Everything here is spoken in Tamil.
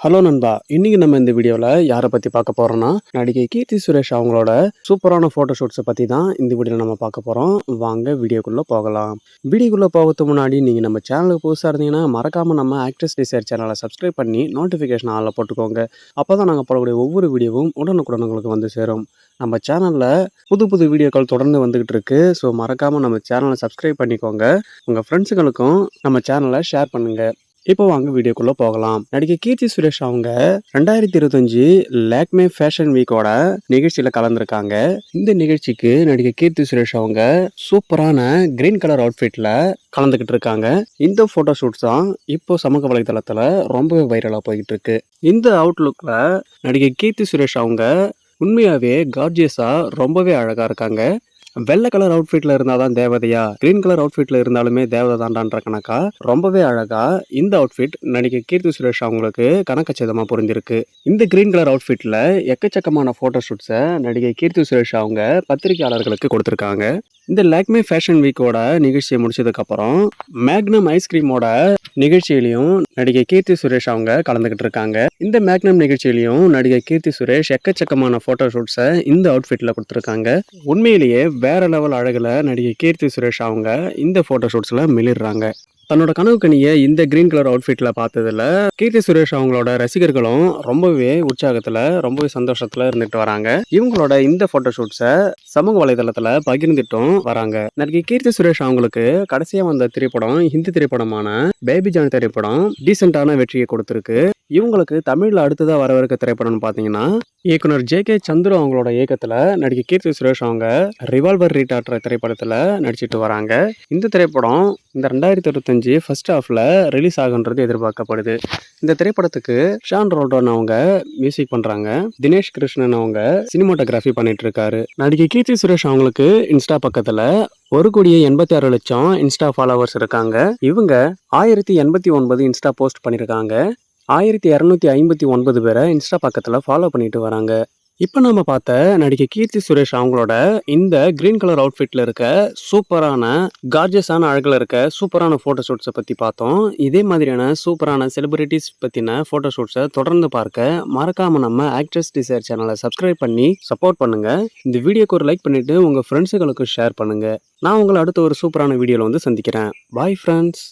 ஹலோ நண்பா, இன்னைக்கு நம்ம இந்த வீடியோவில் யாரை பற்றி பார்க்க போகிறோம்னா நடிகை கீர்த்தி சுரேஷ் அவங்களோட சூப்பரான ஃபோட்டோஷூட்ஸை பற்றி தான் இந்த வீடியோவில் நம்ம பார்க்க போகிறோம். வாங்க வீடியோக்குள்ளே போகலாம். வீடியோக்குள்ளே போகிறதுக்கு முன்னாடி நீங்கள் நம்ம சேனலுக்கு புதுசாக இருந்தீங்கன்னா மறக்காமல் நம்ம ஆக்ட்ரஸ் டிசைர் சேனலை சப்ஸ்கிரைப் பண்ணி நோட்டிஃபிகேஷன் ஆளில் போட்டுக்கோங்க. அப்போ தான் நாங்கள் போடக்கூடிய ஒவ்வொரு வீடியோவும் உடனுக்குடன் உங்களுக்கு வந்து சேரும். நம்ம சேனலில் புது புது வீடியோக்கள் தொடர்ந்து வந்துக்கிட்டு இருக்கு. ஸோ மறக்காமல் நம்ம சேனலை சப்ஸ்கிரைப் பண்ணிக்கோங்க. உங்கள் ஃப்ரெண்ட்ஸுங்களுக்கும் நம்ம சேனலை ஷேர் பண்ணுங்கள். இப்போ வாங்க வீடியோக்குள்ள போகலாம். நடிகை கீர்த்தி சுரேஷ் அவங்க 2025 லாக்மே ஃபேஷன் வீக்கோட நிகழ்ச்சியில கலந்துருக்காங்க. இந்த நிகழ்ச்சிக்கு நடிகை கீர்த்தி சுரேஷ் அவங்க சூப்பரான கிரீன் கலர் அவுட்ஃபிட்ல கலந்துகிட்டு இருக்காங்க. இந்த போட்டோ ஷூட்ஸ் தான் இப்போ சமூக வலைதளத்துல ரொம்பவே வைரலா போய்கிட்டு இருக்கு. இந்த அவுட்லுக்ல நடிகை கீர்த்தி சுரேஷ் அவங்க உண்மையாவே கார்ஜியஸா ரொம்பவே அழகா இருக்காங்க. வெள்ளை கலர் அவுட்ஃபிட்ல இருந்தாதான் தேவதையா, கிரீன் கலர் அவுட்ஃபிட்ல இருந்தாலுமே தேவதை தாண்டான்ற கணக்கா ரொம்பவே அழகா இந்த அவுட்ஃபிட் நடிகை கீர்த்தி சுரேஷ் அவங்களுக்கு கணக்கச்சிதமா புரிஞ்சிருக்கு. இந்த கிரீன் கலர் அவுட்ஃபிட்ல எக்கச்சக்கமான போட்டோ ஷூட்ஸை நடிகை கீர்த்தி சுரேஷ் அவங்க பத்திரிகையாளர்களுக்கு கொடுத்திருக்காங்க. இந்த லாக்மே ஃபேஷன் வீக்கோட நிகழ்ச்சியை முடிச்சதுக்கு அப்புறம் மேக்னம் ஐஸ்கிரீமோட நிகழ்ச்சியிலையும் நடிகை கீர்த்தி சுரேஷ் அவங்க கலந்துகிட்டு இருக்காங்க. இந்த மேக்னம் நிகழ்ச்சியிலையும் நடிகை கீர்த்தி சுரேஷ் எக்கச்சக்கமான போட்டோ ஷூட்ஸை இந்த அவுட்ஃபிட்ல கொடுத்திருக்காங்க. உண்மையிலேயே வேற லெவல் அழகுல நடிகை கீர்த்தி சுரேஷ் அவங்க இந்த போட்டோ ஷூட்ஸ்ல மிளிர்றாங்க. தன்னோட கனவு கனியை இந்த கிரீன் கலர் அவுட்ஃபிட்ல பார்த்ததுல கீர்த்தி சுரேஷ் அவங்களோட ரசிகர்களும் ரொம்பவே உற்சாகத்துல ரொம்பவே சந்தோஷத்துல இருந்துட்டு வராங்க. இவங்களோட இந்த போட்டோ ஷூட்ஸை சமூக வலைதளத்துல பகிர்ந்துட்டும் வராங்க. நடிகை கீர்த்தி சுரேஷ் அவங்களுக்கு கடைசியா வந்த திரைப்படம் ஹிந்தி திரைப்படமான பேபி ஜான் திரைப்படம் டீசென்டான வெற்றியை கொடுத்திருக்கு. இவங்களுக்கு தமிழ்ல அடுத்ததா வரவிருக்க திரைப்படம்னு பாத்தீங்கன்னா இயக்குனர் ஜே.கே. சந்துரு அவங்களோட இயக்கத்துல நடிகை கீர்த்தி சுரேஷ் அவங்க ரிவால்வர் ரீடாட்ற திரைப்படத்துல நடிச்சிட்டு வராங்க. இந்த திரைப்படம் இந்த 2025 ஃபர்ஸ்ட் ஹாஃப்ல ரிலீஸ் ஆகுன்றது எதிர்பார்க்கப்படுது. இந்த திரைப்படத்துக்கு ஷான் ரோல்டன் அவங்க மியூசிக் பண்றாங்க. தினேஷ் கிருஷ்ணன் அவங்க சினிமாட்டோகிராஃபி பண்ணிட்டு இருக்காரு. நடிகை கீர்த்தி சுரேஷ் அவங்களுக்கு இன்ஸ்டா பக்கத்துல 1,86,00,000 இன்ஸ்டா ஃபாலோவர்ஸ் இருக்காங்க. இவங்க 1089 இன்ஸ்டா போஸ்ட் பண்ணிருக்காங்க. 1259 பேரை இன்ஸ்டா பக்கத்துல ஃபாலோ பண்ணிட்டு வராங்க. இப்போ நம்ம பார்த்த நடிகை கீர்த்தி சுரேஷ் அவங்களோட இந்த கிரீன் கலர் அவுட்ஃபிட்ல இருக்க சூப்பரான கார்ஜியஸான அழகுல இருக்க சூப்பரான போட்டோ ஷூட்ஸை பத்தி பார்த்தோம். இதே மாதிரியான சூப்பரான செலிபிரிட்டிஸ் பத்தின போட்டோ ஷூட்ஸை தொடர்ந்து பார்க்க மறக்காம நம்ம ஆக்ட்ரஸ் டிசைர் சேனலை சப்ஸ்கிரைப் பண்ணி சப்போர்ட் பண்ணுங்க. இந்த வீடியோக்கு ஒரு லைக் பண்ணிட்டு உங்க ஃப்ரெண்ட்ஸுகளுக்கு ஷேர் பண்ணுங்க. நான் உங்களை அடுத்த ஒரு சூப்பரான வீடியோல வந்து சந்திக்கிறேன். Bye friends.